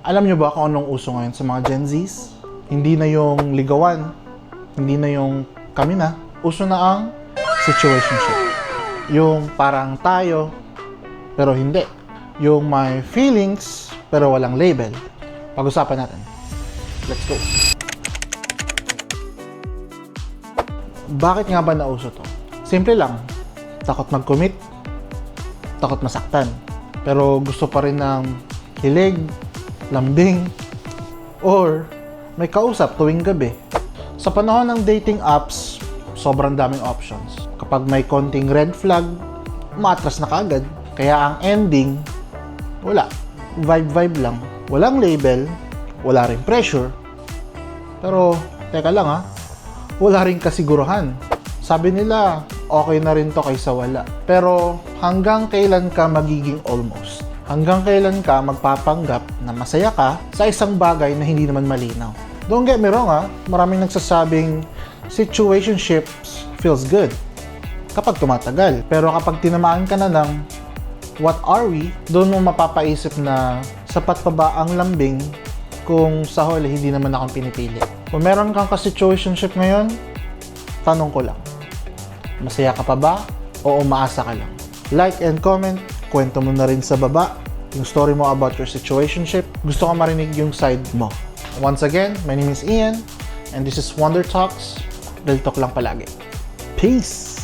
Alam nyo ba kung anong uso ngayon sa mga Gen Zs? Hindi na yung ligawan, hindi na yung kami na. Uso na ang situationship. Yung parang tayo, pero hindi. Yung may feelings, pero walang label. Pag-usapan natin. Let's go. Bakit nga ba nauso to? Simple lang. Takot mag-commit, takot masaktan. Pero gusto pa rin ng hilig, lambing, or may kausap tuwing gabi. Sa panahon ng dating apps, sobrang daming options. Kapag may konting red flag, umatras na kaagad. Kaya ang ending, wala. Vibe lang. Walang label, wala ring pressure. Pero, teka lang ha, wala ring kasiguruhan. Sabi nila, okay na rin to kaysa wala. Pero, hanggang kailan ka magiging almost? Hanggang kailan ka magpapanggap na masaya ka sa isang bagay na hindi naman malinaw? Don't get me wrong ha, maraming nagsasabing situationships feels good kapag tumatagal. Pero kapag tinamaan ka na ng what are we, doon mo mapapaisip na sapat pa ba ang lambing kung sa huli hindi naman akong pinipili. Kung meron kang ka-situationship ngayon, tanong ko lang, masaya ka pa ba o umaasa ka lang? Like and comment, kwento mo na rin sa baba yung story mo about your situationship. Gusto ko marinig yung side mo. Once again, my name is Ian and this is Wonder Talks. Real talk lang palagi. Peace!